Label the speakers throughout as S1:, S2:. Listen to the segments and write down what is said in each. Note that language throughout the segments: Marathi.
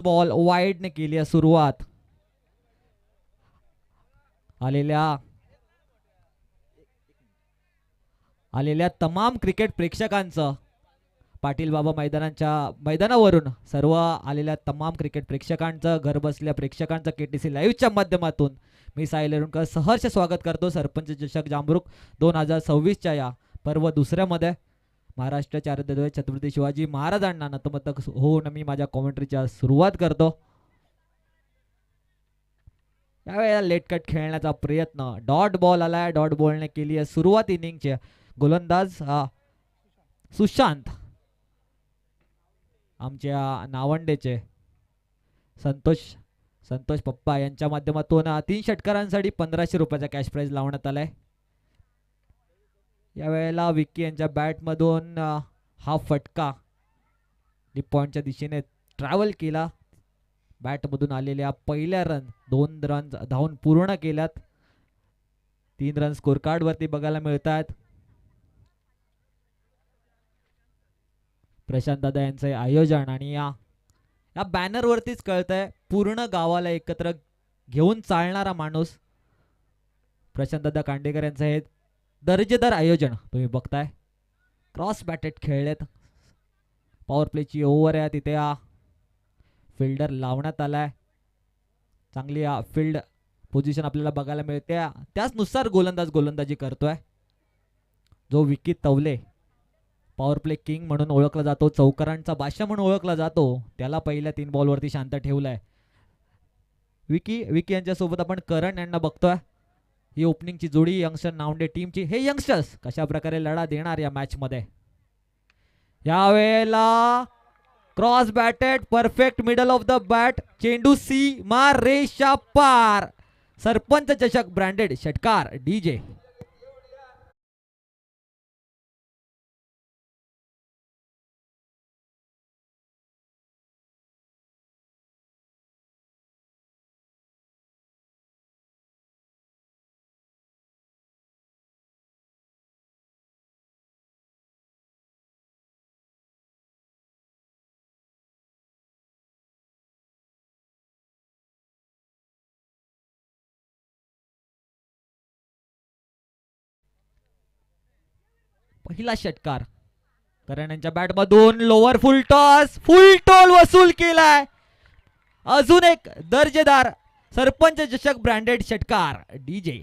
S1: बॉल वाईडने केली आहे सुरुवात. आलेल्या आलेल्या तमाम क्रिकेट प्रेक्षकांचं, पाटील बाबा मैदानावरून सर्व आलेल्या तमाम क्रिकेट प्रेक्षकांचं, घरबसल्या प्रेक्षकांचं केटीसी लाईव्हच्या माध्यमातून मी साहिल अरुणकर सहर्ष स्वागत करतो सरपंच चषक जांभरूक 2026च्या या पर्व दुसऱ्यामध्ये. महाराष्ट्राचे आराध्यदैवत छत्रपती शिवाजी महाराजांना नतमस्तक होऊन मी माझ्या कॉमेंट्रीच्या सुरुवात करतो. यावेळेला लेट कट खेळण्याचा प्रयत्न, डॉट बॉल आलाय, डॉट बॉलने केली आहे सुरुवात इनिंगचे. गोलंदाज सुशांत, आमच्या नावंडेचे संतोष संतोष पप्पा यांच्या माध्यमातून 3 षटकारांसाठी 1500 रुपयाचा कॅश प्राइज लावण्यात आलाय. यावेळेला विक्की यांच्या बॅटमधून हा फटका डीप पॉइंटच्या दिशेने ट्रॅव्हल केला. बॅटमधून आलेल्या पहिल्या रन 2 रन धावून पूर्ण केल्यात. 3 रन स्कोर कार्ड वरती बघायला मिळत आहेत. प्रशांत दादा यांचं आयोजन आणि या बॅनर वरतीच कळतंय पूर्ण गावाला एकत्र घेऊन चालणारा माणूस प्रशांत दादा कांडेकर यांचं हे दर्जेदार आयोजन तुम्ही बघताय. क्रॉस बॅटेड खेळलेत. पॉवर प्लेची ओव्हर आहे, तिथे फिल्डर लावण्यात आलाय. चांगली फील्ड पोझिशन आपल्याला बघायला मिळते. त्याचनुसार गोलंदाज गोलंदाजी करतोय. जो विकी तवले पॉवर प्ले किंग म्हणून ओळखला जातो, चौकारांचा बादशाह म्हणून ओळखला जातो, त्याला पहिल्या 3 बॉलवरती शांत ठेवलाय. विकी यांच्यासोबत आपण करण यांना बघतोय. ही ओपनिंगची जोडी यंगस्टर नावंडे टीमची. हे यंगस्टर्स कशा प्रकारे लढा देणार या मॅच मध्ये. यावेळेला cross batted, perfect middle of the bat, चेंडू सीमा रेषा पार. सरपंच चषक ब्रँडेड षटकार डीजे. पहिला षटकार करण यांच्या बॅट मधून लोअर फुल टॉल वसूल केलाय. अजून एक दर्जेदार सरपंच चषक ब्रँडेड षटकार डीजे.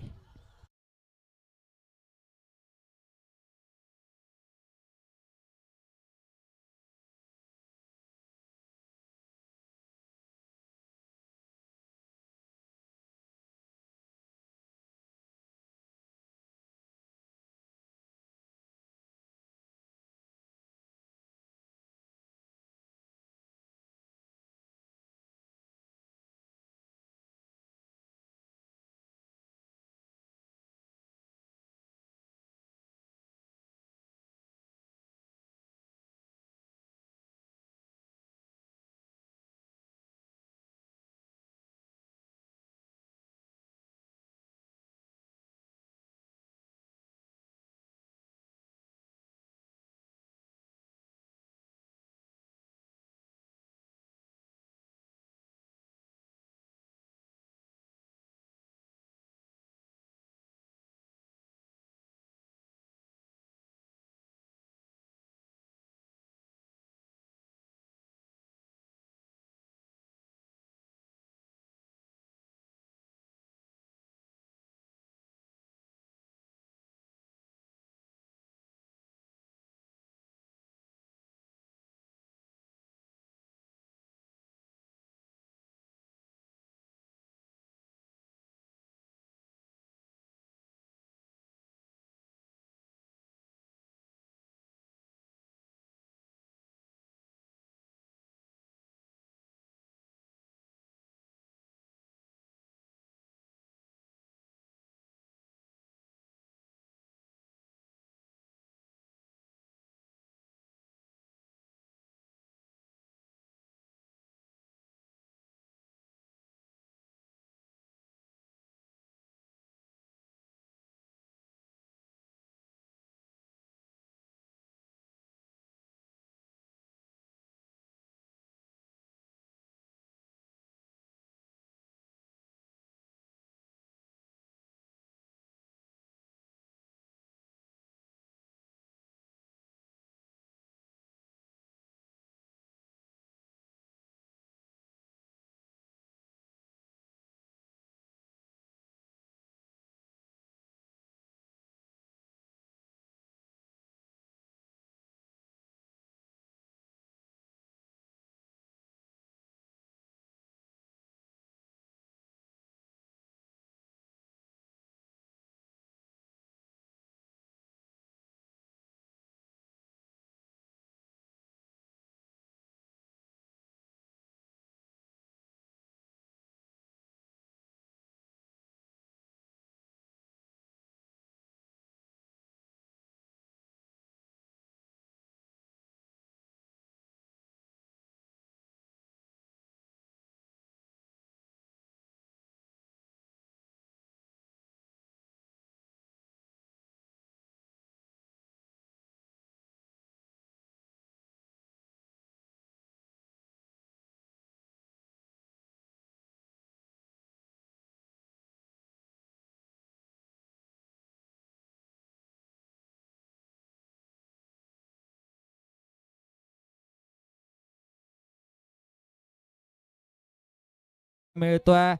S1: मिळतोय.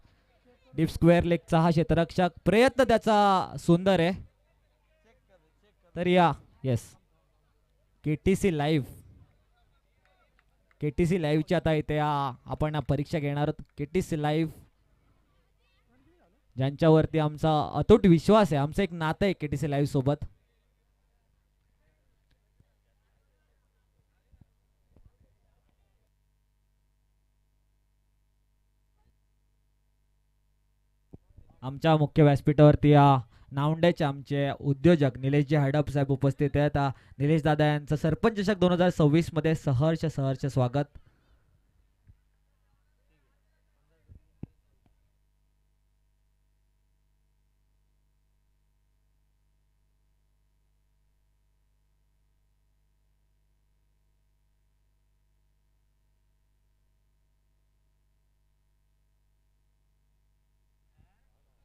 S1: डीप स्क्वेअर लेगचा हा क्षेत्ररक्षक, प्रयत्न त्याचा सुंदर आहे. तर या येस केटीसी लाईव्ह, केटीसी लाईव्हची आता इथे आपण परीक्षा घेणार आहोत. केटीसी लाईव्ह ज्यांच्यावरती आमचा अतूट विश्वास आहे, आमचं एक नातं आहे केटीसी लाईव्ह सोबत. आमच्या मुख्य व्यासपीठावरती नावंडेचे आमचे उद्योजक निलेशजी हडप साहेब उपस्थित आहेत. निलेश दादा यांचं सरपंच चषक 2026 मध्ये सहर्ष सहर्ष स्वागत.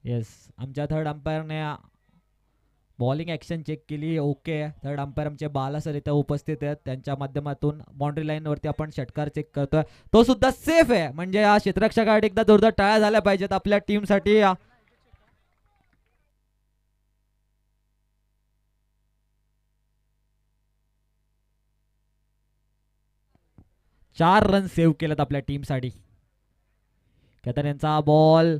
S1: येस आमच्या थर्ड अंपायरने बॉलिंग ऍक्शन चेक केली, ओके. थर्ड अंपायर आमचे बाला सर इथे उपस्थित आहेत, त्यांच्या माध्यमातून बाउंड्री लाईन वरती आपण षटकार चेक करतोय, तो सुद्धा सेफ आहे. म्हणजे या क्षेत्ररक्षकासाठी एकदा जोरदार टाळ्या झाल्या पाहिजेत आपल्या टीम साठी. 4 रन सेव्ह केलेत आपल्या टीमसाठी. तर यांचा बॉल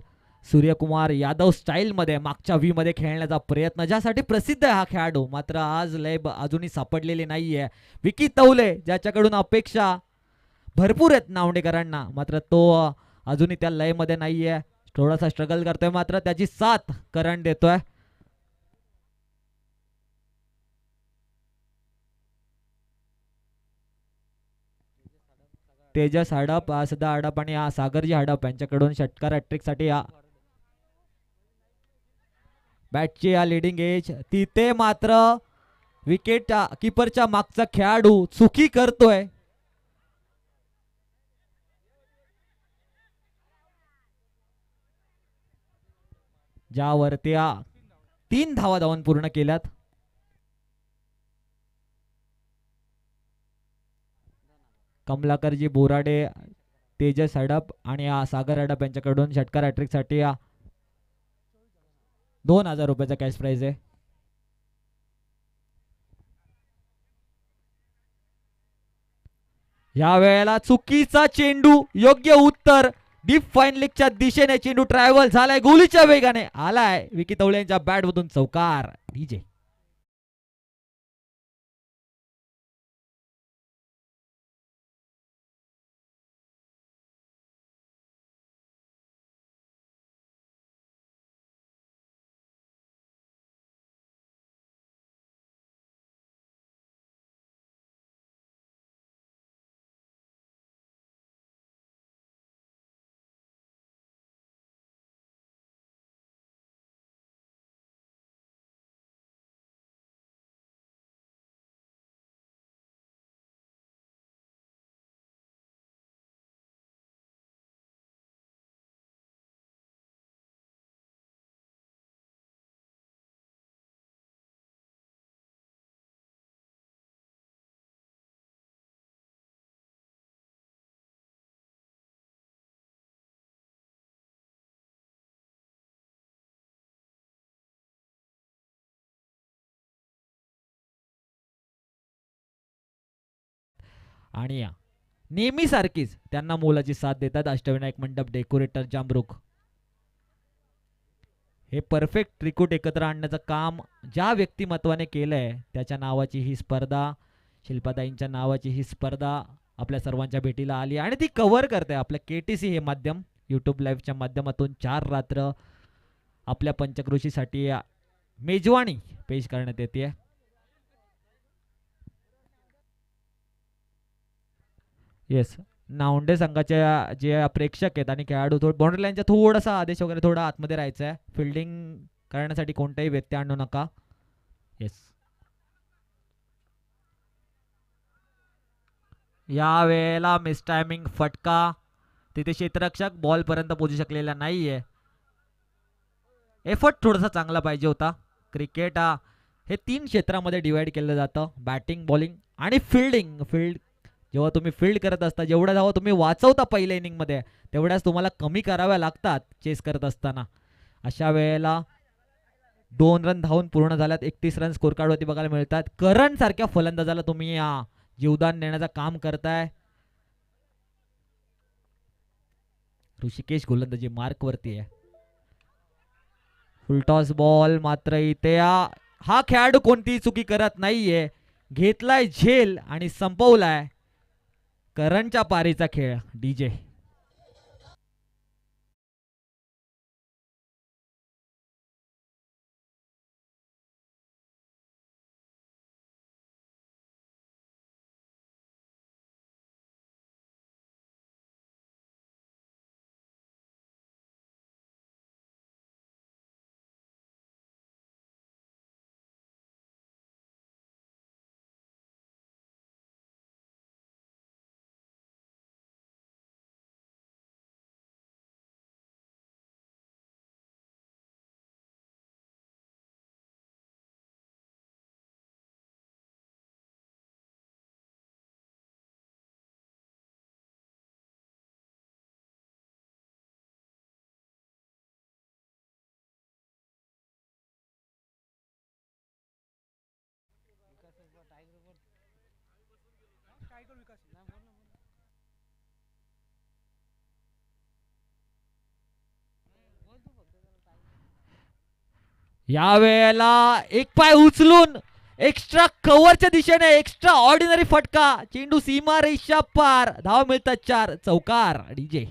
S1: सूर्यकुमार यादव स्टाईल मध्ये मागच्या व्ही मध्ये खेळण्याचा प्रयत्न, ज्यासाठी प्रसिद्ध आहे हा खेळाडू, मात्र आज लय अजूनही सापडलेली नाहीये. विकी तवले ज्याच्याकडून अपेक्षा भरपूर आहेत नावंडेकरांना, मात्र तो अजूनही त्या लय मध्ये नाहीये, थोडासा स्ट्रगल करतोय, मात्र त्याची साथ करण देतोय. तेजस हडप, सदा हडप आणि सागरजी हडप यांच्याकडून षटकार हॅट्रिक साठी बॅटची लिडिंग एज, तिथे मात्र विकेट किपरच्या मागचा खेळाडू चुकी करतोय. ज्यावरती 3 धावा धावून पूर्ण केल्यात. कमलाकरजी बोराडे, तेजस हडप आणि सागर हडप यांच्याकडून षटकार हॅट्रिक साठी 2000 रुपयाचा कॅश प्राइज आहे. या वेळेला चुकीचा चेंडू, योग्य उत्तर. डीप फाईन लेगच्या दिशेने चेंडू ट्रॅव्हल झालाय, गोलीच्या वेगाने आलाय, विकी तवले यांच्या बॅट मधून चौकार. डीजे आणि नेहमी सारखीच त्यांना मोलाची साथ देतात अष्टविनायक मंडप डेकोरेटर जामरुख. हे परफेक्ट त्रिकूट एकत्र आणण्याचं काम ज्या व्यक्तिमत्वाने केलंय, त्याच्या नावाची ही स्पर्धा, शिल्पाताईंच्या नावाची ही स्पर्धा आपल्या सर्वांच्या भेटीला आली आणि ती कव्हर करते आपल्या केटीसी हे माध्यम, युट्यूब लाईव्हच्या माध्यमातून 4 रात्र आपल्या पंचक्रोशीसाठी मेजवानी पेश करण्यात येते. येस नावंडे संघाचे जे प्रेक्षक आहेत आणि खेळाडू बाउंड्री लाईनच्या थोडासा आदेश वगैरे थोडा आतमध्ये राहायचा आहे, फिल्डिंग करण्यासाठी कोणताही व्यत्यय आणू नका. येस या वेळेला मिस टायमिंग फटका, तिथे क्षेत्ररक्षक बॉल पर्यंत पोहोचू शकलेला नाहीये. एफर्ट थोडासा चांगला पाहिजे होता. क्रिकेट हे 3 क्षेत्रामध्ये डिवाइड केलं जातं, बॅटिंग, बॉलिंग आणि फिल्डिंग. जेव्हा तुम्ही फील्ड करत असता, जेवढ्या धावा तुम्ही वाचवता पहिल्या इनिंगमध्ये, तेवढ्याच तुम्हाला कमी कराव्या लागतात चेस करत असताना. अशा वेळेला 2 रन धावून पूर्ण झाल्यात. 31 रन स्कोर कार्डवरती बघायला मिळतात. करण सारख्या फलंदाजाला तुम्ही जीवदान देण्याचं काम करताय. ऋषिकेश गोलंदाजी मार्क वरती आहे. Full toss ball. मात्र इथे हा खेळाडू कोणतीही चुकी करत नाहीये. घेतलाय झेल आणि संपवलाय करणच्या पारीचा खेळ. डीजे या वेळेला एक पाय उचलून एक्स्ट्रा कव्हरच्या दिशेने एक्स्ट्रा ऑर्डिनरी फटका. चेंडू सीमा रेषा पार. धाव मिळतात 4. चौकार. DJ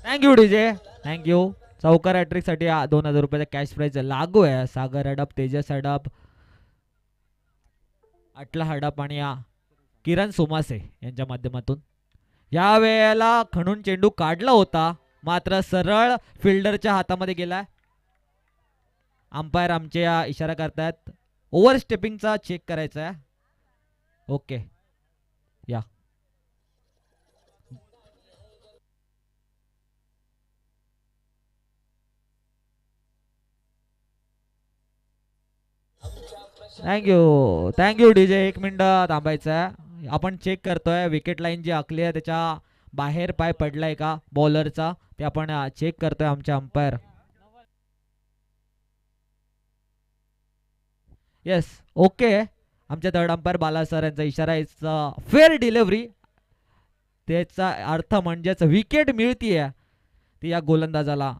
S1: thank you DJ. थँक्यू. चौकार हॅट्रिक साठी 2000 रुपयाचा कॅश प्राइज लागू आहे. सागर हडप, तेजस हडप, अटला हडप आणि किरण सोमासे यांच्या माध्यमातून. या वेळेला खणून चेंडू काढला होता, मात्र सरळ फिल्डरच्या हातामध्ये गेलाय. अंपायर आमचे इशारा करतायत ओव्हर स्टेपिंगचा चेक करायचा आहे. ओके या. Thank you DJ. 1 मिनिट थांबायचं आहे. आपण चेक करतोय विकेट लाईन जी आखली आहे त्याच्या बाहेर पाय पडलाय का बॉलरचा, ते आपण चेक करतोय आमच्या अंपायर. Yes okay. आमच्या थर्ड अंपायर बाला सर यांचा इशारा इज फेअर डिलिव्हरी. त्याचा अर्थ म्हणजेच विकेट मिळतीये ती या गोलंदाजाला.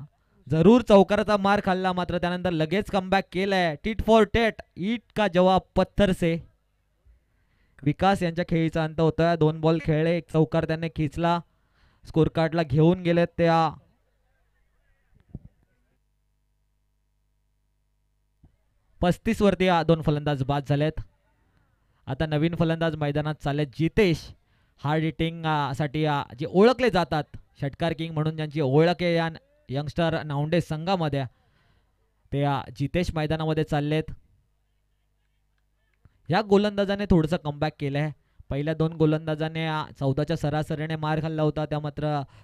S1: जरूर चौकाराचा मार खाल्ला, मात्र त्यानंतर लगेच कमबॅक केलाय. टीट फॉर टेट, ईट का जवाब पत्थर से. विकास यांच्या खेळीचा अंत होतोय. 2 बॉल खेळले, 1 चौकार त्याने खिचला. स्कोर कार्डला घेऊन गेलेत त्या 35 वरती 2 फलंदाज बाद झालेत. आता नवीन फलंदाज मैदानात चाललेत. जितेश हार्ड हिटिंग साठी जे ओळखले जातात षटकार किंग म्हणून, ज्यांची ओळख आहे या यंगस्टर नावंडे संघामध्ये, ते जितेश मैदानामध्ये चाललेत. या गोलंदाजाने थोडंसं कमबॅक केलंय. पहिल्या 2 गोलंदाजाने 14च्या सरासरीने मार खाल्ला होता.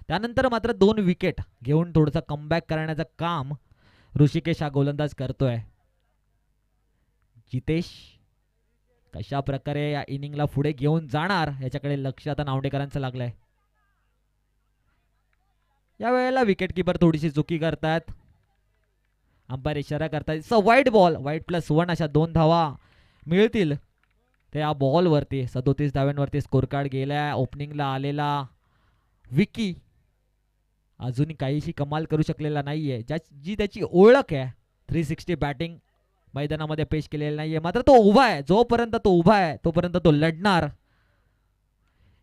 S1: त्यानंतर मात्र 2 विकेट घेऊन थोडंसं कमबॅक करण्याचं काम ऋषिकेश हा गोलंदाज करतोय. जितेश कशा प्रकारे या इनिंगला पुढे घेऊन जाणार याच्याकडे लक्ष आता नावडेकरांचं लागलंय. या वेळेला विकेट किपर थोडीशी चुकी करतात. अंपायर इशारा करतात वाईट बॉल. वाईट +1 अशा 2 धावा मिळतील त्या बॉलवरती. 37 धाव्यांवरती स्कोर कार्ड गेलाय. ओपनिंगला आलेला विकी अजूनही काहीशी कमाल करू शकलेला नाहीये. जी त्याची ओळख आहे 360 बॅटिंग मैदानामध्ये पेश केलेला नाहीये. मात्र तो उभा आहे. जोपर्यंत तो उभा आहे तोपर्यंत तो लढणार.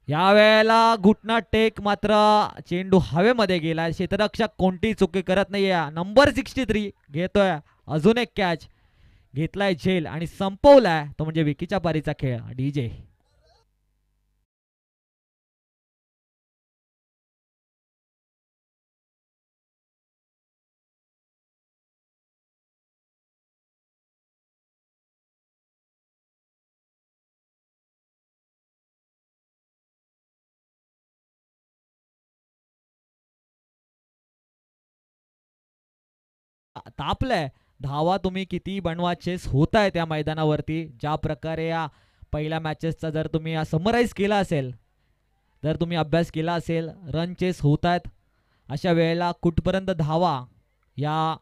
S1: या वेळेला घुटना टेक, मात्र चेंडू हवेमध्ये गेलाय. क्षेत्ररक्षक कोणतीही चुकी करत नाहीये. नंबर 63 घेतोय अजून एक कॅच. घेतलाय झेल आणि संपवलाय तो म्हणजे विकीच्या पारीचा खेळ. डीजे तापलंय. धावा तुम्ही किती बनवा, चेस होत आहे त्या मैदानावरती. ज्या प्रकारे या पहिल्या मॅचेसचा जर तुम्ही समराईज केला असेल, जर तुम्ही अभ्यास केला असेल, रन चेस होत आहेत. अशा वेळेला कुठपर्यंत धावा या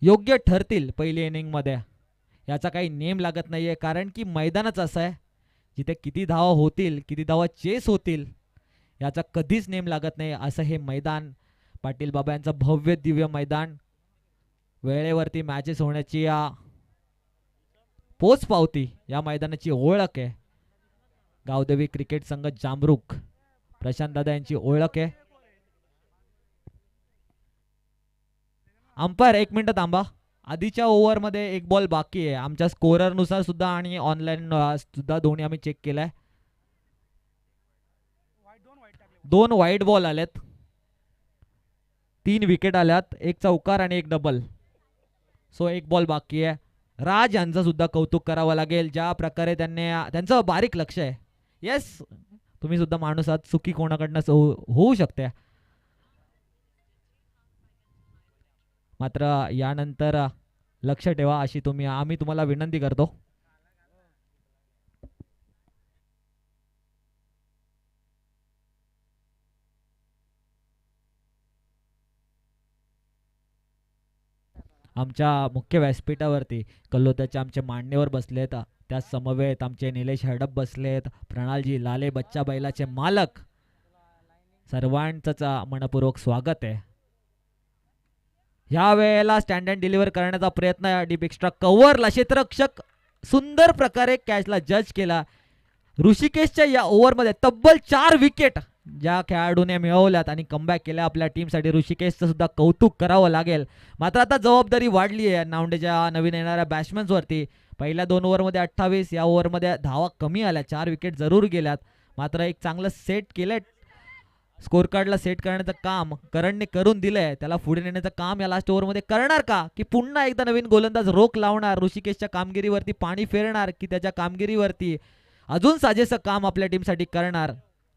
S1: योग्य ठरतील पहिली इनिंगमध्ये याचा काही नेम लागत नाहीये. कारण की मैदानच असं आहे जिथे किती धावा होतील, किती धावा चेस होतील याचा कधीच नेम लागत नाही. असं हे मैदान, पाटील बाबा यांचं भव्य दिव्य मैदान. वेळेवरती मॅचेस होण्याची या पोच पावती या मैदानाची ओळख आहे. गावदेवी क्रिकेट संघ जामरुक, प्रशांत दादा यांची ओळख आहे. अंपायर 1 मिनिट थांबा. आधीच्या ओव्हरमध्ये 1 बॉल बाकी आहे. आमच्या स्कोररनुसार सुद्धा आणि ऑनलाईन सुद्धा दोन्ही आम्ही चेक केलाय. 2 वाईट बॉल आलेत, 3 विकेट आल्यात, 1 चौकार आणि 1 डबल. सो 1 बॉल बाकी आहे. राज यांचं सुद्धा कौतुक करावं लागेल, ज्या प्रकारे त्यांचं बारीक लक्ष आहे. येस, तुम्ही सुद्धा माणूस आहात, चुकी कोणाकडनं होऊ शकते. मात्र यानंतर लक्ष ठेवा अशी आम्ही तुम्हाला विनंती करतो. आमच्या मुख्य व्यासपीठावरती कल्लोद्याचे आमचे मान्यवर बसलेत. त्या समवेत आमचे निलेश हडप बसलेत, प्रणालजी लाले, बच्चा बैलाचे मालक. सर्वांचंच मनपूर्वक स्वागत आहे. ह्या वेळेला स्टँड अँड डिलिव्हर करण्याचा प्रयत्न, डीप एक्स्ट्रा कव्हरला क्षेत्ररक्षक सुंदर प्रकारे कॅचला जज केला. ऋषिकेशच्या या ओव्हरमध्ये तब्बल 4 विकेट ज्या खेळाडूने मिळवल्यात आणि कमबॅक केल्या आपल्या टीमसाठी, ऋषिकेशचं सुद्धा कौतुक करावं लागेल. मात्र आता जबाबदारी वाढली आहे नावंडेच्या नवीन येणाऱ्या बॅट्समन्सवरती. पहिल्या 2 ओव्हरमध्ये 28, या ओव्हरमध्ये धावा कमी आल्या, 4 विकेट जरूर गेल्यात. मात्र एक चांगलं सेट केलंय, स्कोर कार्डला सेट करण्याचं काम करणने करून दिलंय. त्याला पुढे नेण्याचं काम या लास्ट ओव्हरमध्ये करणार का, की पुन्हा एकदा नवीन गोलंदाज रोख लावणार, ऋषिकेशच्या कामगिरीवरती पाणी फेरणार, की त्याच्या कामगिरीवरती अजून साजेसं काम आपल्या टीमसाठी करणार.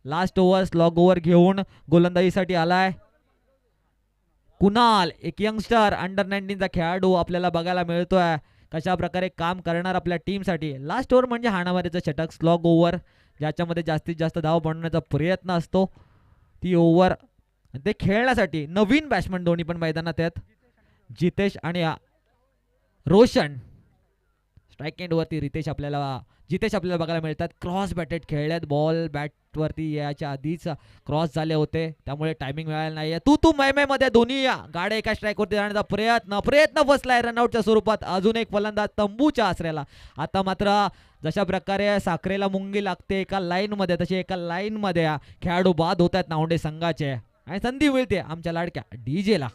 S1: लास्ट ओव्हर स्लॉग ओव्हर घेऊन गोलंदाजीसाठी आलाय कुणाल, एक यंगस्टर अंडर 19चा खेळाडू आपल्याला बघायला मिळतोय. कशा प्रकारे काम करणार आपल्या टीमसाठी. लास्ट ओव्हर म्हणजे हाणामारीचं षटक, स्लॉग ओव्हर ज्याच्यामध्ये जास्तीत जास्त धाव बनवण्याचा प्रयत्न असतो. ती ओव्हर ते खेळण्यासाठी नवीन बॅट्समन दोन्ही पण मैदानात आहेत, जितेश आणि रोशन. स्ट्राईक एंडवरती जितेश आपल्याला बघायला मिळतात. क्रॉस बॅटेड खेळल्यात, बॉल बॅटवरती याच्या आधीच क्रॉस झाले होते, त्यामुळे टायमिंग मिळाला नाहीये. तू मै मध्ये दोन्ही गाड्या एका स्ट्राईकवरती जाण्याचा प्रयत्न फसलाय रनआउटच्या स्वरूपात. अजून एक फलंदाज तंबूच्या आसऱ्याला. आता मात्र जशा प्रकारे साखरेला मुंगी लागते एका लाईन मध्ये, तशी एका लाईन मध्ये खेळाडू बाद होत आहेत नावंडे संघाचे आणि संधी मिळते आमच्या लाडक्या डीजेला.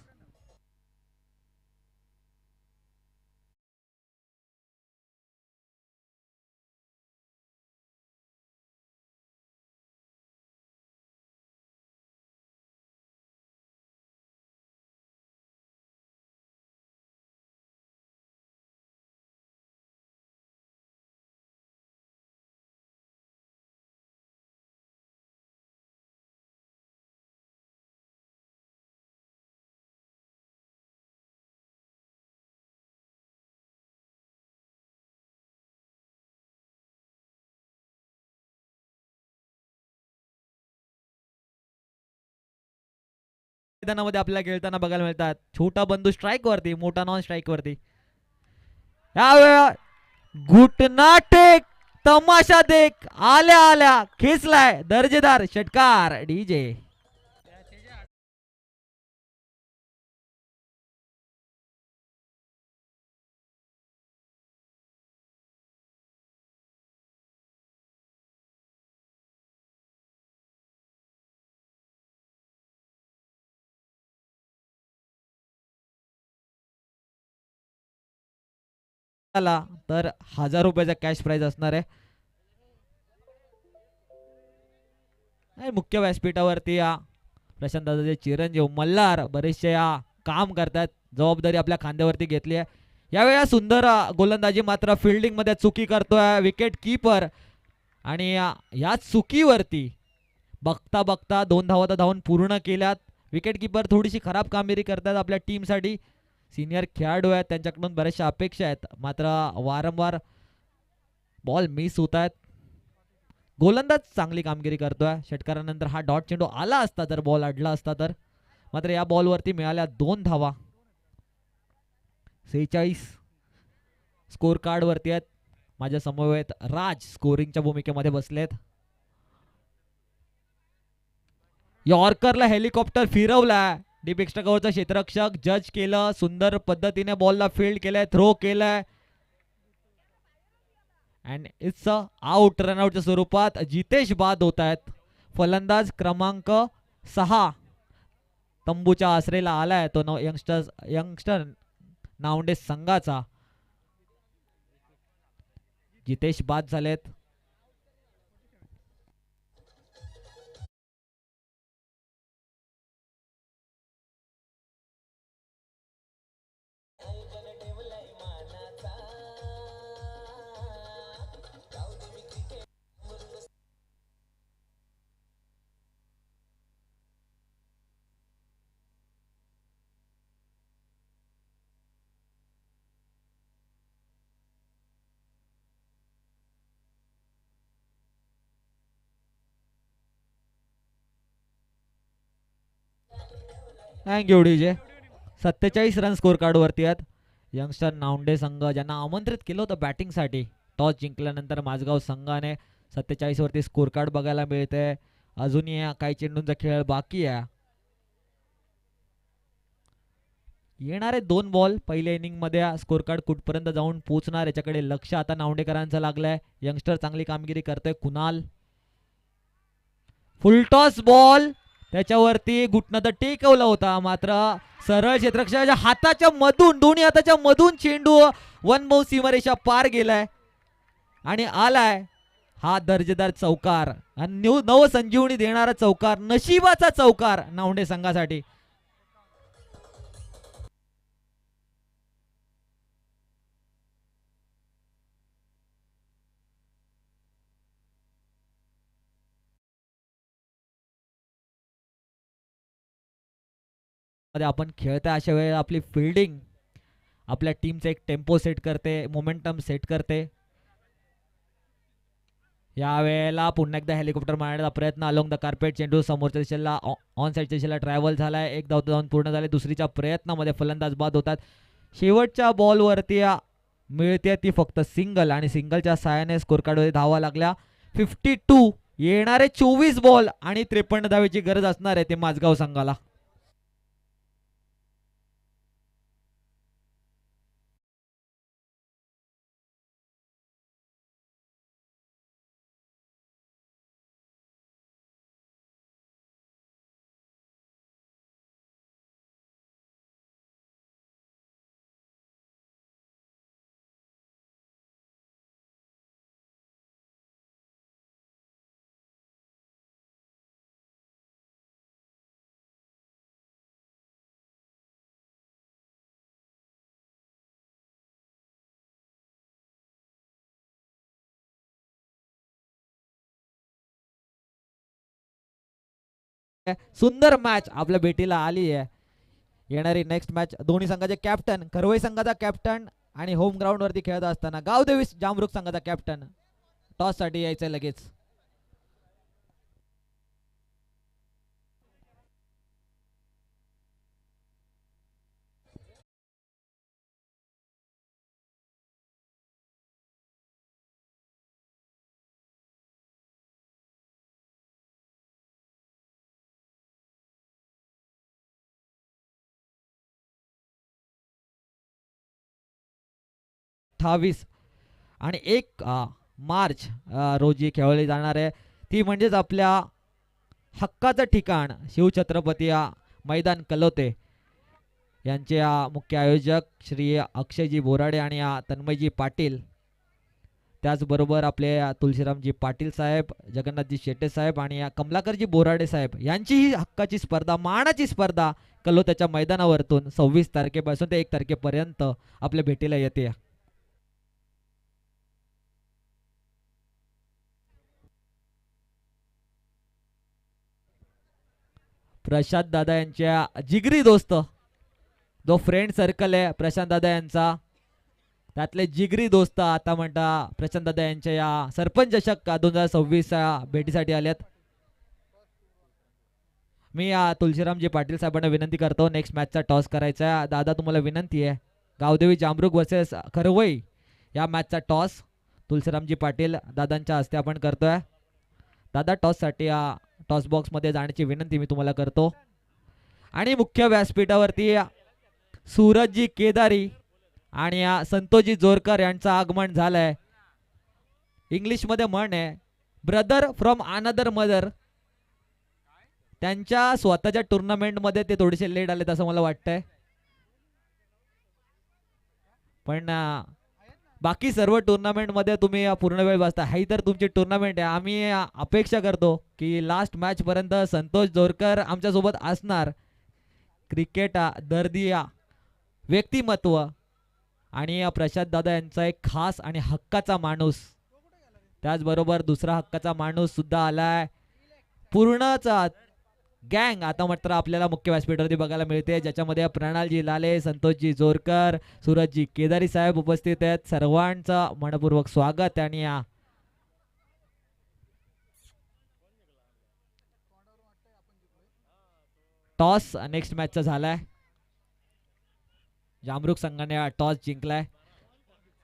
S1: मैदानामध्ये आपल्याला खेळताना बघायला मिळतात. छोटा बंधू स्ट्राईक वरती, मोठा नॉन स्ट्राईक वरती. घुटना टेक, तमाशा देख, आल्या आल्या खेचलाय दर्जेदार षटकार डीजे. तर 1000 रुपयाचा कॅश प्राइज असणार आहे. मुख्य व्यासपीठावरती या प्रशांत दादाचे चिरंजीव मल्हार बरेचसे काम करतात, जबाबदारी आपल्या खांद्यावरती घेतली आहे. यावेळेला सुंदर गोलंदाजी, मात्र फिल्डिंग मध्ये चुकी करतोय विकेट कीपर. आणि या चुकीवरती बघता बघता 2 धावा धावून पूर्ण केल्यात. विकेट किपर थोडीशी खराब कामगिरी करतात आपल्या टीमसाठी. सिनियर खेळाडू आहेत, त्यांच्याकडून बऱ्याचशा अपेक्षा आहेत, मात्र वारंवार बॉल मिस होत आहेत. गोलंदाज चांगली कामगिरी करतोय. षटकारानंतर हा डॉट चेंडू आला असता, जर बॉल अडला असता तर. मात्र या बॉलवरती मिळाल्या 2 धावा. 46 स्कोर कार्ड वरती आहेत. माझ्या समवेत राज स्कोरिंगच्या भूमिकेमध्ये बसलेत. यॉर्करला हेलिकॉप्टर फिरवला. डीप एक्स्ट्रा कव्हरचा क्षेत्ररक्षक जज केलं, सुंदर पद्धतीने बॉलला फील्ड केलंय, थ्रो केलाय अँड इट्स आउट. रनआउटच्या स्वरूपात जितेश बाद होत आहेत. फलंदाज क्रमांक 6 तंबूच्या आसरेला आलाय तो यंगस्टर नावंडे संघाचा. जितेश बाद झालेत. Thank you DJ. 47 run score card वरती आहेत. यंगस्टर नावंडे संघ ज्यांना आमंत्रित केलं होतं बॅटिंगसाठी, टॉस जिंकल्यानंतर माझगाव संघाने 47 वरती स्कोर कार्ड बघायला मिळते. अजूनही काही चेंडूंचा खेळ बाकी आहे. येणारे 2 बॉल पहिल्या इनिंग मध्ये स्कोर कार्ड कुठपर्यंत जाऊन पोहोचणार याच्याकडे लक्ष आता नावंडेकरांचं लागलंय. यंगस्टर चांगली कामगिरी करतोय. कुणाल फुलटॉस बॉल त्याच्यावरती घुटणं तर टेकवला होता, मात्र सरळ क्षेत्ररक्षकाच्या हाताच्या मधून, दोन्ही हाताच्या मधून चेंडू वनमौ सीमारेषा पार गेलाय आणि आलाय हा दर्जेदार चौकार. नव संजीवनी देणारा चौकार, नशिबाचा चौकार नावंडे संघासाठी. आपण खेळता अशा वेळेला आपली फिल्डिंग आपल्या टीमचा एक टेम्पो सेट करते, मोमेंटम सेट करते. या वेळेला पुन्हा एकदा हेलिकॉप्टर मारण्याचा प्रयत्न अलोंग द कार्पेट. चेंडू समोरच्या दिशेला ऑन साईडच्या दिशेला ट्रॅव्हल झालाय. एक धाव जाऊन पूर्ण झाले. दुसरीच्या प्रयत्नामध्ये फलंदाज बाद होतात. शेवटच्या बॉलवरती मिळते ती फक्त सिंगल आणि सिंगलच्या साहाय्याने स्कोर कार्डमध्ये धावा लागल्या 52. येणारे 24 बॉल आणि 53 धावेची गरज असणार आहे ते माझगाव संघाला. सुंदर मॅच आपल्या भेटीला आली आहे. येणारी नेक्स्ट मॅच दोन्ही संघाचे कॅप्टन, करवई संघाचा कॅप्टन आणि होम ग्राउंड वरती खेळत असताना गावदेवी जामरुख संघाचा कॅप्टन टॉस साठी यायचं लगेच. अठ्ठावीस आणि 1 मार्च रोजी खेळवली जाणार आहे ती म्हणजेच आपल्या हक्काचं ठिकाण शिवछत्रपती मैदान कलोते यांचे मुख्य आयोजक श्री अक्षयजी बोराडे आणि तन्मयजी पाटील, त्याचबरोबर आपले तुलसीरामजी पाटील साहेब, जगन्नाथजी शेट्टे साहेब आणि कमलाकरजी बोराडे साहेब यांची ही हक्काची स्पर्धा, मानाची स्पर्धा कलोत्याच्या मैदानावरतून 26 तारखेपासून ते 1 तारखेपर्यंत आपल्या भेटीला येते. प्रशांत दादा यांच्या जिगरी दोस्त, जो फ्रेंड सर्कल आहे प्रशांत दादा यांचा, त्यातले जिगरी दोस्त आता म्हणता प्रशांत दादा यांच्या या सरपंच चषक 2026 भेटीसाठी आल्यात. मी तुलसीरामजी पाटील साहेबांना विनंती करतो नेक्स्ट मॅचचा टॉस करायचा. दादा तुम्हाला विनंती आहे, गावदेवी जामरुक वर्सेस खरवई या मॅचचा टॉस तुलसीरामजी पाटील दादांच्या हस्ते आपण करतोय. दादा टॉससाठी टॉस बॉक्समध्ये जाण्याची विनंती मी तुम्हाला करतो. आणि मुख्य व्यासपीठावरती सूरजजी केदारी आणि संतोषजी जोरकर यांचं आगमन झालंय. इंग्लिशमध्ये म्हण आहे ब्रदर फ्रॉम अनदर मदर. त्यांच्या स्वतःच्या टुर्नामेंटमध्ये ते थोडेसे लेट आलेत असं मला वाटतंय, पण बाकी सर्व टुर्नामेंटमध्ये तुम्ही पूर्ण वेळ बसता. ही तर तुमची टुर्नामेंट आहे. आम्ही अपेक्षा करतो की लास्ट मॅच पर्यंत संतोष जोरकर आमच्या सोबत असणार. क्रिकेट दर्दी व्यक्तिमत्व आणि प्रशांत दादा यांचा एक खास आणि हक्काचा माणूस, त्याचबरोबर दुसरा हक्काचा माणूस सुद्धा आलाय. पूर्णच गँग आता मात्र आपल्याला मुख्य व्यासपीठावरती बघायला मिळते, ज्याच्यामध्ये प्रणालजी लाले, संतोषजी जोरकर, सूरजजी केदारी साहेब उपस्थित आहेत. सर्वांचं मनपूर्वक स्वागत. आणि टॉस नेक्स्ट मॅचचा झालाय. जामरुक संघाने टॉस जिंकलाय.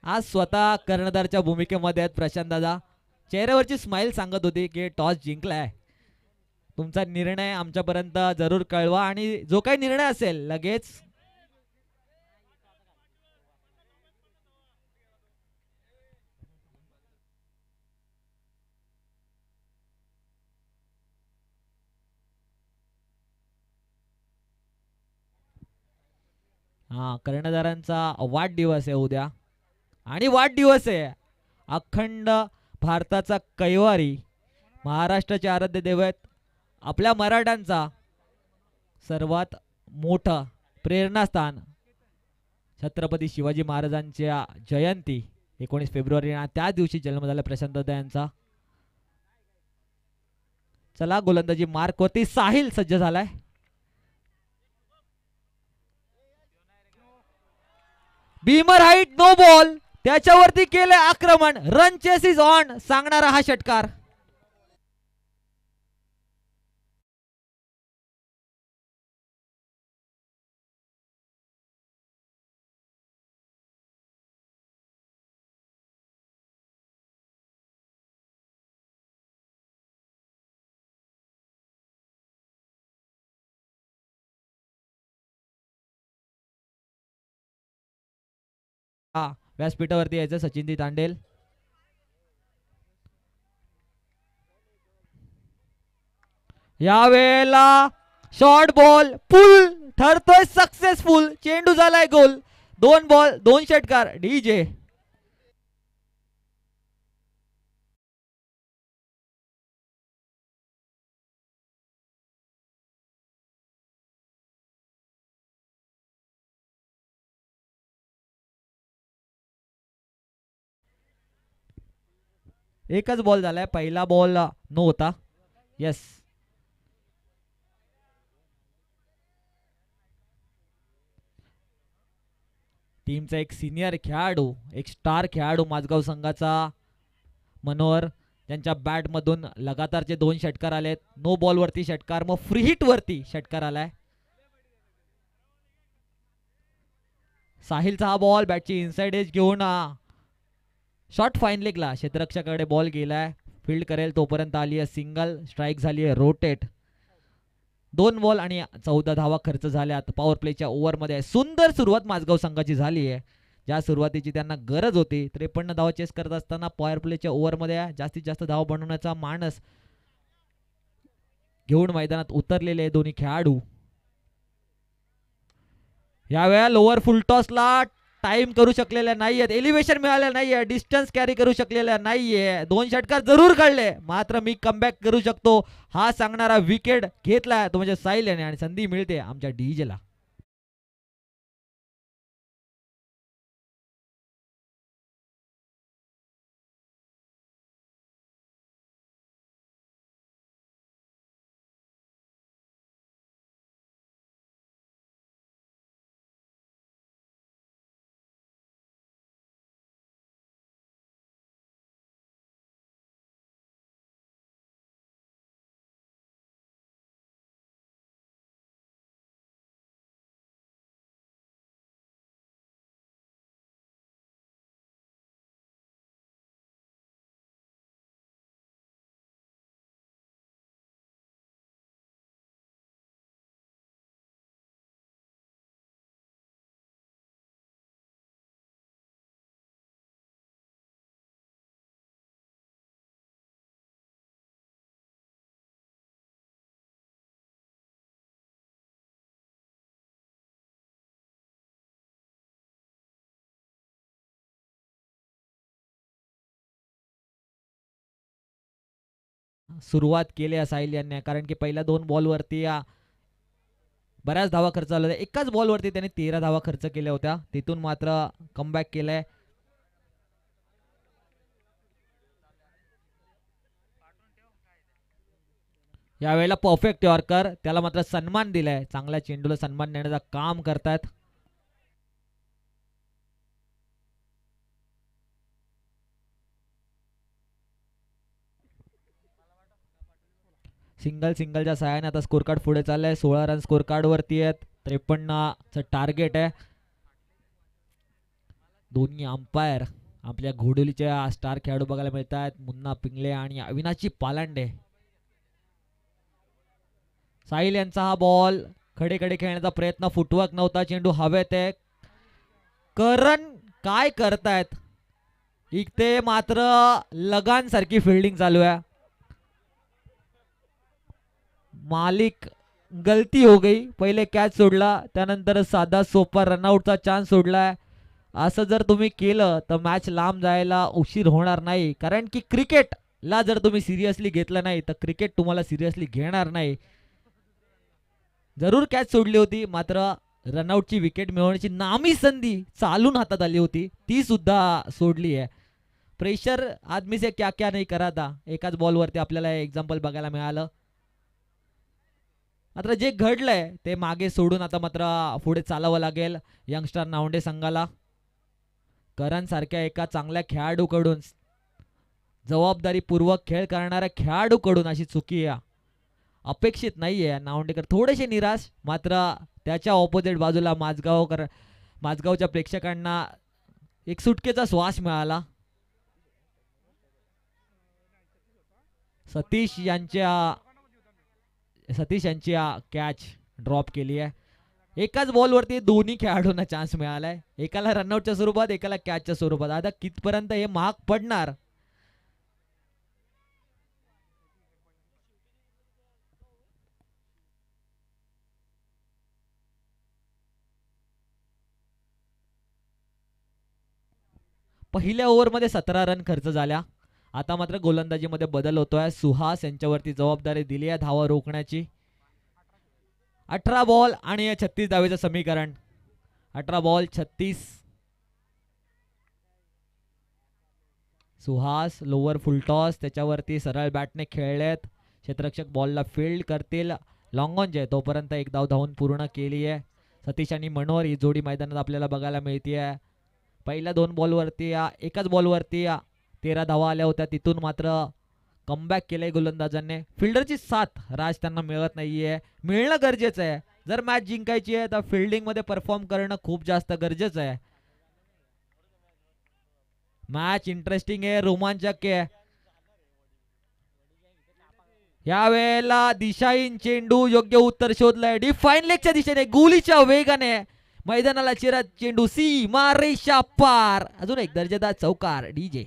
S1: आज स्वतः कर्णधारच्या भूमिकेमध्ये आहेत प्रशांत दादा. चेहऱ्यावरची स्माइल सांगत होती की टॉस जिंकलाय. तुमचा निर्णय आमच्यापर्यंत जरूर कळवा आणि जो काही निर्णय असेल लगेच कर्णधारांचा वाढदिवस आहे उद्या. आणि वाढदिवस आहे अखंड भारताचा कैवारी, महाराष्ट्राचे आराध्य दैवत, आपल्या मराठ्यांचा सर्वात मोठं प्रेरणास्थान छत्रपती शिवाजी महाराजांच्या जयंती 19 फेब्रुवारी त्या दिवशी जन्म झाला प्रशांत दादा यांचा. चला गोलंदाजी मार्क वरती साहिल सज्ज झालाय. बीमर हाईट नो बॉल, त्याच्यावरती केले आक्रमण. रन चेस इज ऑन सांगणारा हा षटकार. व्यासपीठावरती यायचं सचिनजी तांडेल. यावेळेला शॉर्ट बॉल पुल ठरतोय सक्सेसफुल. चेंडू झालाय गोल. 2 बॉल 2 षटकार. डीजे एकच बॉल झालाय, पहिला बॉल नो होता. येस, टीमचा एक सिनियर खेळाडू, एक स्टार खेळाडू माझगाव संघाचा मनोहर, ज्यांच्या बॅट मधून लगातारचे 2 षटकार आलेत. नो बॉल वरती षटकार, मग फ्री हिट वरती षटकार आलाय. साहिलचा हा बॉल बॅटची इनसाइड एज घेऊन शॉर्ट फाईन लेगला क्षेत्ररक्षकाकडे बॉल गेलाय. फील्ड करेल तोपर्यंत आली आहे सिंगल. स्ट्राईक झाली आहे रोटेट. 2 बॉल आणि 14 धावा खर्च झाल्यात. पॉवर प्लेच्या ओव्हरमध्ये सुंदर सुरुवात माझगाव संघाची झाली आहे. ज्या सुरुवातीची त्यांना गरज होती. 53 धावा चेस करत असताना पॉवर प्लेच्या ओव्हरमध्ये जास्तीत जास्त धावा बनवण्याचा मानस घेऊन मैदानात उतरलेले दोन्ही खेळाडू. यावेळेला लोअर फुल टॉसला टाइम करू शकलेल्या नाहीयेत, एलिव्हेशन मिळालेलं नाहीये, डिस्टन्स कॅरी करू शकलेल्या नाहीये. 2 षटकार जरूर काढले, मात्र मी कमबॅक करू शकतो हा सांगणारा विकेट घेतला तो म्हणजे साहिल याने. आणि संधी मिळते आमच्या डीजेला. सुरुवात केली आहे साहिल यांनी, कारण की पहिल्या 2 बॉलवरती बऱ्याच धावा खर्च झाल्या होत्या. एकाच बॉलवरती त्यांनी 13 धावा खर्च केल्या होत्या, तिथून मात्र कमबॅक केलंय. यावेळेला परफेक्ट यॉर्कर, त्याला मात्र सन्मान दिलाय, चांगल्या चेंडूला सन्मान देण्याचं काम करतायत. सिंगलच्या सहाय्याने आता स्कोर कार्ड पुढे चाललंय. 16 रन स्कोर कार्ड वरती आहेत. 53चं टार्गेट आहे. दोन्ही अंपायर आपल्या घोडोलीच्या स्टार खेळाडू बघायला मिळतात, मुन्ना पिंगळे आणि अविनाशी पालांडे. साहिल यांचा हा बॉल खडे खेळण्याचा प्रयत्न, फुटवर्क नव्हता, चेंडू हवेत आहे. करण काय करतायत इथे, मात्र लगान सारखी फिल्डिंग चालू आहे. मालिक गलती हो गई, पहिले कॅच सोडला, त्यानंतर साधा सोपा रनआउटचा चान्स सोडलाय. असं जर तुम्ही केलं तर मॅच लांब जायला उशीर होणार नाही, कारण की क्रिकेटला जर तुम्ही सिरियसली घेतलं नाही तर क्रिकेट तुम्हाला सिरियसली घेणार नाही. जरूर कॅच सोडली होती, मात्र रनआउटची विकेट मिळवण्याची नामी संधी चालून हातात आली होती, ती सुद्धा सोडली आहे. प्रेशर आदमी से क्या क्या नाही करा था, एकाच बॉलवरती आपल्याला एक्झाम्पल बघायला मिळालं. मात्र जे घडलंय ते मागे सोडून आता मात्र पुढे चालावं लागेल यंगस्टर नावंडे संघाला. करण सारख्या एका चांगल्या खेळाडूकडून, जबाबदारीपूर्वक खेळ करणाऱ्या खेळाडूकडून अशी चुकी अपेक्षित नाहीये. नावंडेकर थोडेसे निराश, मात्र त्याच्या ऑपोजिट बाजूला माझगावच्या प्रेक्षकांना एक सुटकेचा श्वास मिळाला. सतीश यांची कॅच ड्रॉप केली आहे. एकाच बॉलवरती दोन्ही खेळाडूंना चान्स मिळालाय, एकाला रनआउटच्या स्वरूपात, एकाला कॅचच्या स्वरूपात. आता कितपर्यंत हे महाग पडणार. पहिल्या ओव्हरमध्ये 17 रन खर्च झाल्या. आता मात्र गोलंदाजीमध्ये बदल होतोय. सुहास यांच्यावरती जबाबदारी दिली आहे धावा रोखण्याची. 18 बॉल आणि 36 धावेचं समीकरण. 18 बॉल 36. सुहास लोअर फुलटॉस, त्याच्यावरती सरळ बॅटने खेळलेत. क्षेत्ररक्षक बॉलला फील्ड करतील. लॉंग ऑन जे तोपर्यंत एक धाव धावून पूर्ण केली आहे. सतीश आणि मनोहर ही जोडी मैदानात आपल्याला बघायला मिळते. पहिल्या 2 बॉलवरती एकाच बॉलवरती 13 धावा आल्या होत्या, तिथून मात्र कमबॅक केलंय गोलंदाजांनी. फिल्डरची साथ राज त्यांना मिळत नाहीये, मिळणं गरजेचं आहे. जर मॅच जिंकायची आहे तर फिल्डिंग मध्ये परफॉर्म करणं खूप जास्त गरजेचं आहे. मॅच इंटरेस्टिंग आहे, रोमांचक आहे. यावेळेला दिशाहीन चेंडू योग्य उत्तर शोधलाय. डिफाईन लेगच्या दिशेने गोलीच्या वेगाने मैदानाला चिरत चेंडू सीमा रेषा पार. अजून एक दर्जेदार चौकार डीजे.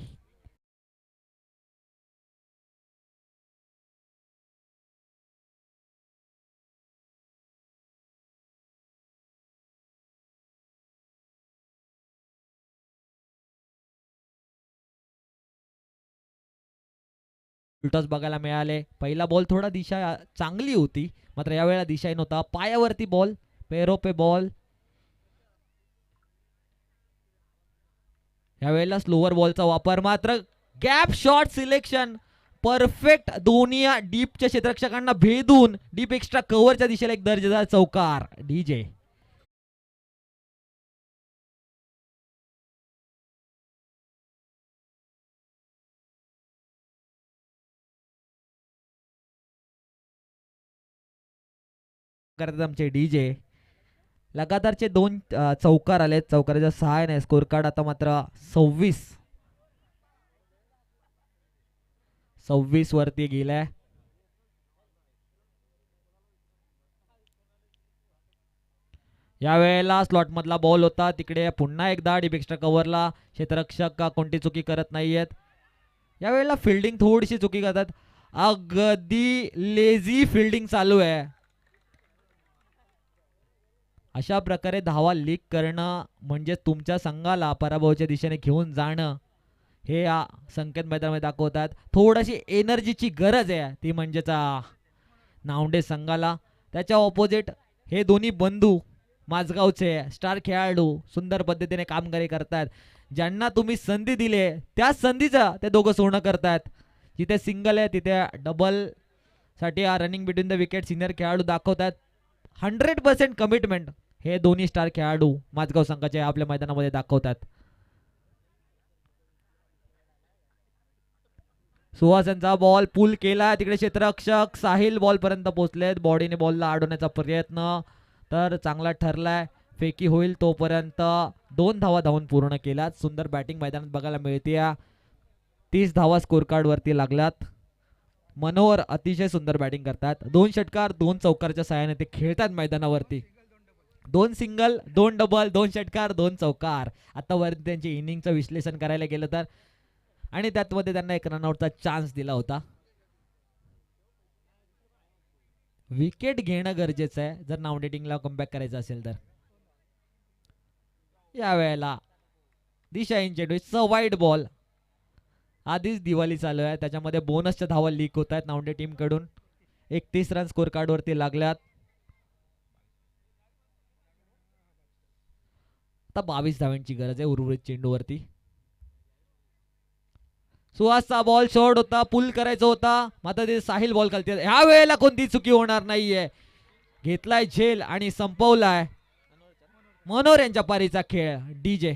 S1: फुलटॉस बघायला मिळाले. पहिला बॉल थोडा दिशा चांगली होती, मात्र यावेळेला दिशाही नव्हता. पायावरती बॉल, पेरो पे बॉल. यावेळेला स्लोअर बॉलचा वापर, मात्र गॅप शॉट सिलेक्शन परफेक्ट. दोन्ही डीपच्या क्षेत्ररक्षकांना भेदून डीप एक्स्ट्रा कव्हरच्या दिशेला एक दर्जेदार चौकार डीजे. करतात आमचे डीजे. लगातारचे 2 चौकार आले, चौकाराच्या सहाय्याने स्कोर कार्ड आता मात्र 26 वरती गेलाय. यावेळेला स्लॉट मधला बॉल होता, तिकडे पुन्हा एकदा डीप एक्स्ट्रा कव्हरला क्षेत्ररक्षक कोणती चुकी करत नाहीयेत. यावेळेला फिल्डिंग थोडीशी चुकी करतात, अगदी लेझी फिल्डिंग चालू आहे. अशा प्रकारे धावा लीक करणं म्हणजे तुमच्या संघाला पराभवाच्या दिशेने घेऊन जाणं हे या संकेत मैदानामध्ये दाखवतात. थोडीशी एनर्जीची गरज आहे, ती म्हणजेच नावंडे संघाला. त्याच्या ऑपोजिट हे दोन्ही बंधू माझगावचे स्टार खेळाडू सुंदर पद्धतीने कामगिरी करतात. ज्यांना तुम्ही संधी दिली त्या संधीचा ते दोघं सोनं करतात. जिथे सिंगल आहे तिथे डबल साठी running between the wicket senior खेळाडू दाखवतात. 100% कमिटमेंट हे दोन्ही स्टार खेळाडू माझगाव संघाचे आपल्या मैदानामध्ये दाखवतात. सुहासांचा बॉल पुल केला, तिकडे क्षेत्ररक्षक साहिल बॉल पर्यंत पोहोचलेत. बॉडीने बॉलला अडवण्याचा प्रयत्न तर चांगला ठरलाय. फेकी होईल तोपर्यंत 2 धावा धावून पूर्ण केल्यात. सुंदर बॅटिंग मैदानात बघायला मिळते. 30 धावा स्कोर कार्ड वरती लागल्यात. मनोहर अतिशय सुंदर बॅटिंग करतात. 2 षटकार 2 चौकारच्या साहाय्याने ते खेळतात मैदानावरती. 2 सिंगल 2 डबल 2 षटकार 2 चौकार. आतावरती त्यांची इनिंगचं विश्लेषण करायला गेलं तर, आणि त्यातमध्ये त्यांना एक रनआउटचा चान्स दिला होता. विकेट घेणं गरजेचं आहे जर नावंडे टीमला कमबॅक करायचं असेल तर. यावेळेला दिशा इंचेडूचा वाईट बॉल. आधीच दिवाळी चालू आहे, त्याच्यामध्ये बोनसच्या धावा लीक होत आहेत नावंडे टीम कडून. 31 रन स्कोर कार्ड वरती लागल्यात. आता 22 धावांची गरज आहे उर्वरित चेंडूवरती. सुहासचा बॉल शॉर्ट होता, पुल करायचा होता, मात्र ते साहिल बॉल खालती. ह्या वेळेला कोणती चुकी होणार नाहीये. घेतलाय झेल आणि संपवलाय मनोहर यांच्या पारीचा खेळ. डीजे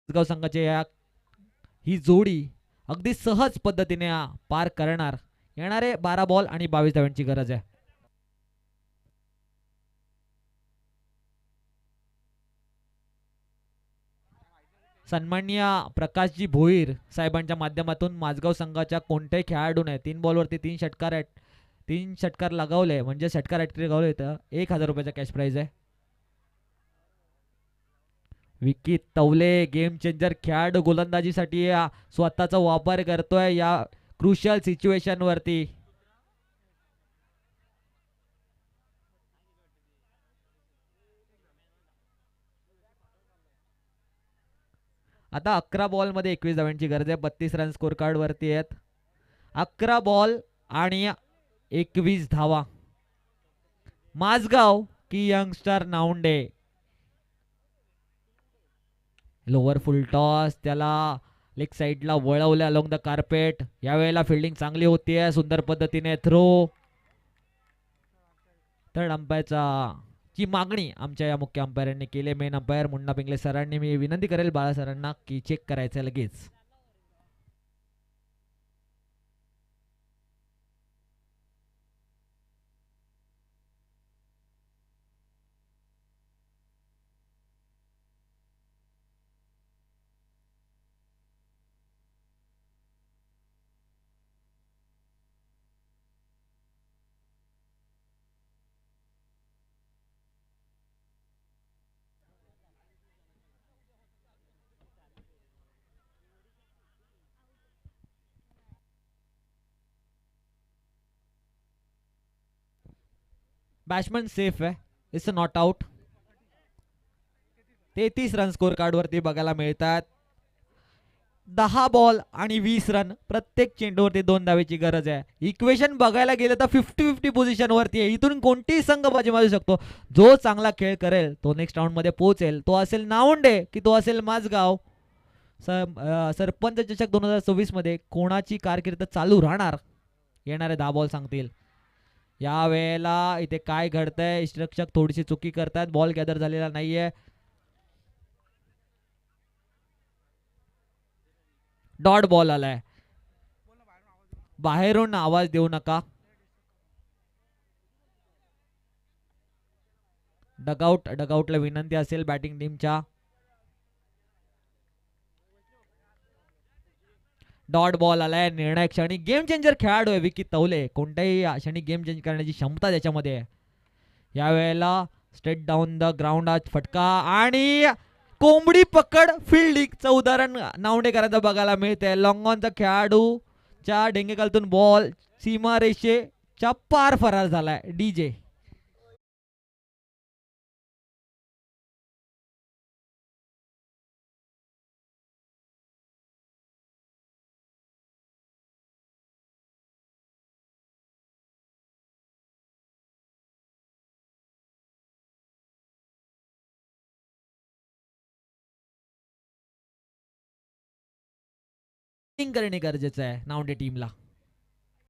S1: गाव संघाचे ही जोडी अगदी सहज पद्धतीने पार करणार. येणारे 12 बॉल आणि 22 धावांची गरज आहे. सन्माननीय प्रकाशजी भोईर साहेबांच्या माध्यमातून माझगाव संघाच्या कोणत्याही खेळाडूने 3 बॉलवरती 3 षटकार 3 षटकार लगावले म्हणजे षटकार हॅट्रिक लगावले तर 1000 रुपयाचा कॅश प्राइज आहे. विकी तवले गेम चेंजर खेळाडू गोलंदाजीसाठी स्वतःचा वापर करतोय या क्रुशियल सिच्युएशन वरती. आता 11 बॉल मध्ये 21 धावांची गरज आहे. 32 रन स्कोर कार्ड वरती आहेत. 11 बॉल आणि 21 धावा. माझगाव की यंगस्टर नावंडे. लोअर फुल टॉस त्याला लेग साइडला वळवले अलोंग द कार्पेट. यावेळेला फिल्डिंग चांगली होतीये. सुंदर पद्धतीने थ्रो. थर्ड अंपायरचा ची मागणी आमच्या या मुख्य अंपायरांनी केली. मेन अंपायर मुन्ना पिंगले सरांनी. मी विनंती करेल बाळा सरांना की चेक करायचं लगेच. बॅट्समन सेफ आहे. It's not out. 33 run score card वरती बघायला मिळतात. 10 बॉल आणि 20 रन. प्रत्येक चेंडूवरती 2 धावेची गरज आहे. इक्वेशन बघायला गेलं तर 50-50 पोझिशन वरती आहे. इथून कोणतीही संघ बाजी मारू शकतो. जो चांगला खेळ करेल तो नेक्स्ट राऊंड मध्ये पोहोचेल. तो असेल नावंडे की तो असेल माझगाव. सरपंच चषक 2024 मध्ये कोणाची कारकीर्द चालू राहणार येणारे 10 बॉल सांगतील. या वेळेला इथे काय घडतंय, रक्षक थोडीशी चुकी करतायत. बॉल गॅदर झालेला नाहीये. डॉट बॉल आलाय. बाहेरून आवाज देऊ नका. डगआउटला विनंती असेल बॅटिंग टीमच्या. डॉट बॉल आलाय. निर्णायक क्षणी गेम चेंजर खेळाडू आहे विकी तवले. कोणत्याही क्षणी गेम चेंज करण्याची क्षमता त्याच्यामध्ये आहे. या वेळेला स्ट्रेट डाऊन द ग्राउंड फटका आणि कोंबडी पकड फिल्डिंगचं उदाहरण नावडेकरांचं बघायला मिळतंय. लॉंगॉनचा खेळाडूच्या डेंगेकालतून बॉल सीमारेषेच्या पार फरार झालाय. डीजे करणे गरजेचं आहे नावडे टीमला.